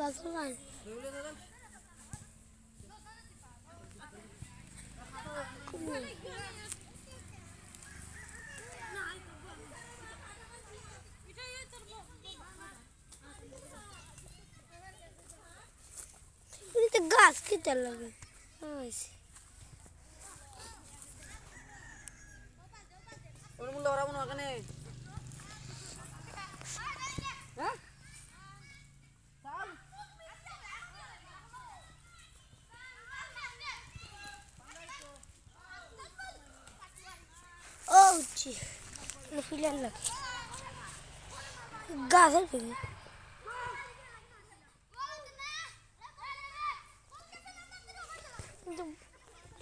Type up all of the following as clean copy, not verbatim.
গাছ লাগান গাছ খেতে লাগে ফিলার লাগে গাছের ফিলে কিন্তু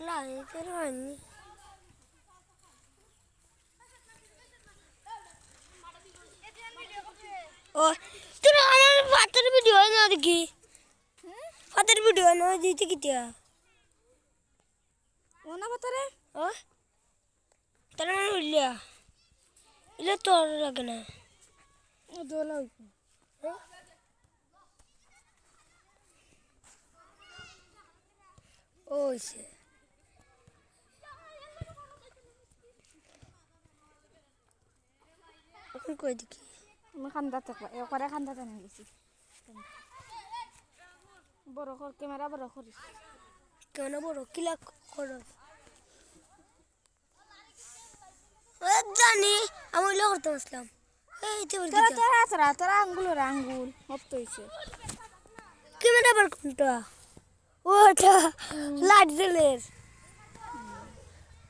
লাগাইতে হয়নি ও তুই আমার ফাতের ভিডিও না দেখি ফাতের ভিডিও না দিতে কি দিয়া ও না ফাতারে ও তাহলে মানে উল্লিয়া ইলে তোর লাগে না দোলা ওইছে এখন কই দেখি আমি খান্দাতে একবারে খান্দাতে নিয়ে গেছি বড় কর ক্যামেরা বড় করিস কেন বড় কিলা করো জানি আমি ওইগুলো করতে বসলাম তোরা আঙ্গুল হপ্ত হয়েছে ক্যামেরা আবার কোনটা ওটা লাইট জ্বলের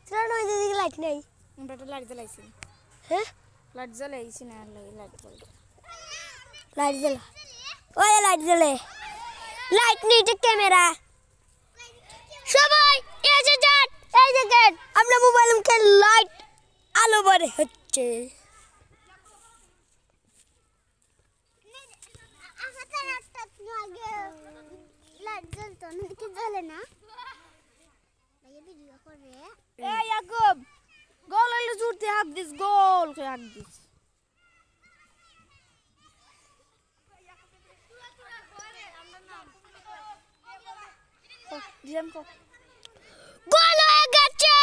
তোরা ওই দিকে লাইট নেই আমরা তো লাইট জ্বালাইছি হ্যাঁ লাইট জ্বালাইছি না লাইট জ্বলে লাইট জ্বলা ওই লাইট জ্বলে লাইট নেই যে ক্যামেরা সবাই এই যে যান এই দেখেন আমরা মোবাইলকে লাইট আলো বাড়ে হচ্ছে লাইট জ্বলতো না কি জ্বলে না ভাইয়া ভিডিও করে এই ইয়াকুব গোল হইলো জুড়তে হাত দিস গোল করে হাত দিস গোল হয়ে গেছে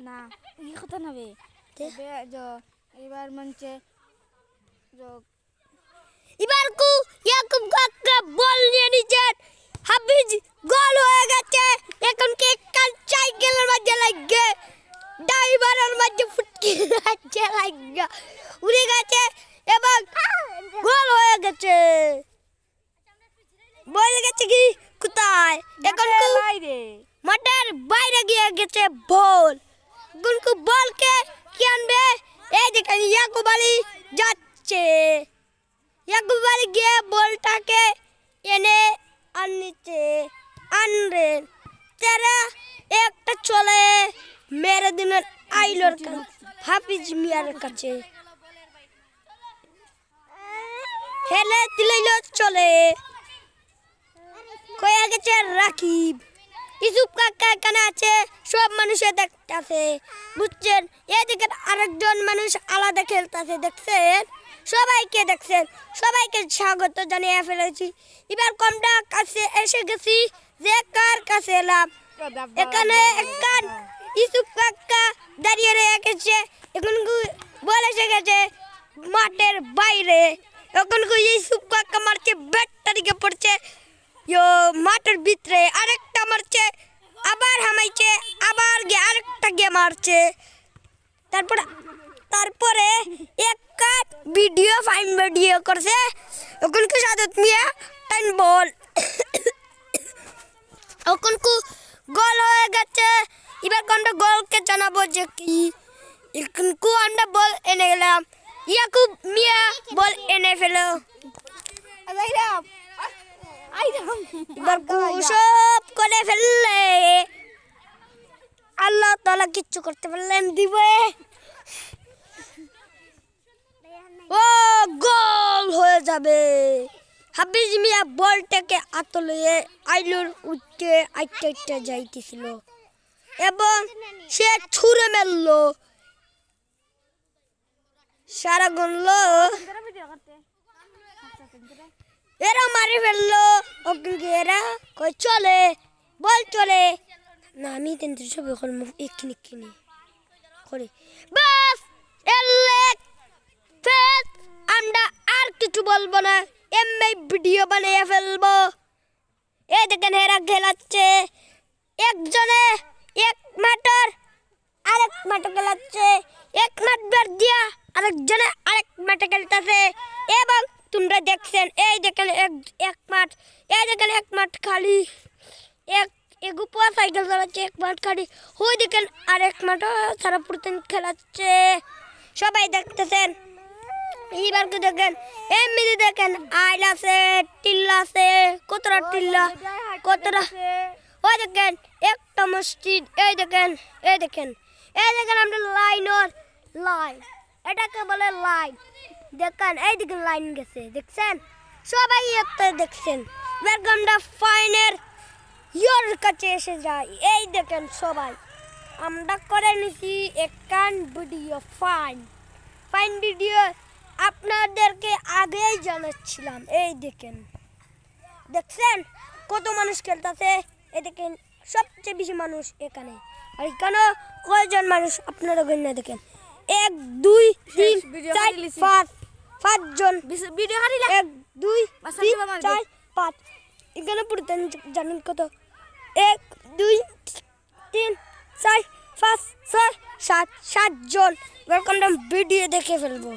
না এই কথা না বে এবার মঞ্চে এবার কু ইয়াকুব কাকা বল নিয়ে নিছেন হাফিজ গোল হয়ে গেছে এখন কে কাল সাইকেলের মধ্যে লাগে ড্রাইভারের মধ্যে ফুটকি লাগে উড়ে গেছে এবং গোল হয়ে গেছে বল গেছে কি কোথায় এখন বাইরে মাঠের বাইরে গিয়ে গেছে বল গুনকু বলকে কি আনবে এই দেখেন ইয়াকুব আলী যাচ্ছে ইয়াকুব আলী গিয়ে বলটাকে এনে আনলেন তারা একটা চলে মেরে দিলেন আইলোর হাফিজ মিয়ার কাছে হেলে দিল চলে কয়ে গেছে রাকিব ইসুফ কাকা এখানে আছে সব মানুষে দেখতেছে বুঝছেন এদিকে আরেকজন মানুষ আলাদা খেলতেছে দেখছেন সবাইকে দেখছেন সবাইকে স্বাগত জানিয়ে ফেলেছি এবার কমটা কাছে এসে গেছি যে কার কাছে এলাম এখানে একখান ইসুফ কাকা দাঁড়িয়ে রয়ে গেছে এখন বলে এসে গেছে মাঠের বাইরে এখন ইসুফ কাকা মারছে ব্যাটটা দিকে পড়ছে মাঠের ভিতরে আরেকটা মারছে আবার হামাইছে আবার গিয়ে আরেকটা গিয়ে মারছে তারপরে একটা ভিডিও করছে ওখান সাদত মিয়া টাইম বল ওখান গোল হয়ে গেছে এবার কোনটা গোলকে জানাবো যে কি এখন আমরা বল এনে গেলাম ইয়াকুব মিয়া বল এনে ফেলো এবার সব করে ফেললে আল্লাহ তাআলা কিচ্ছু করতে পারলেন দিবে ও গোল হয়ে যাবে হাফিজ মিয়া বলটাকে আতলে আইলুর উঠে আইটা যাইতেছিল এবং সে ছুঁড়ে মারলো সারা গনলো এরা মারি ফেললো ওকে এরা কই চলে বল চলে না আমি কিন্তু ছবি করবো এক্ষিনি করে বাস এলে ফেস আমরা আর কিছু বলবো না এমনি ভিডিও বানিয়ে ফেলবো এই দেখেন এরা খেলাচ্ছে একজনে এক মাঠের আরেক মাঠে খেলাচ্ছে এক মাঠ বের দিয়া আরেকজনে আরেক মাঠে খেলতেছে এবং তোমরা দেখছেন এই দেখেন এক মাঠ এই দেখেন এক মাঠ খালি এক উপর সাইকেল চালাচ্ছে এক মাঠ খালি ওই দেখেন আরেক মাঠ সারা পুরুষ খেলাচ্ছে সবাই দেখতেছেন এইবার কি দেখেন এমনি দেখেন আইল আছে টিল্লা আছে কতটা টিল্লা কতটা ওই দেখেন একটা মসজিদ এই দেখেন আমরা লাইন এটাকে বলে লাইন দেখেন এই দেখেন লাইন গেছে দেখছেন সবাই একটা দেখছেন বেরগন্ডা ফাইনের ইয়োর কাছে এসে যায় এই দেখেন সবাই আমরা করে নিছি একখান ভিডিও ফাইন ভিডিও আপনাদেরকে আগেই জানাচ্ছিলাম এই দেখছেন কত মানুষ খেলতেছে এই দেখেন সবচেয়ে বেশি মানুষ এখানে আর এখানে কয়জন মানুষ আপনারা গণ্য দেখেন 1 2 3 4 5 জন ভিডিও হারিলা 1 2 3 4 5 এখানে পুরোটা জানেন কত 1 2 3 4 5 6 7 জন এরকম ভিডিও দেখে ফেলবো।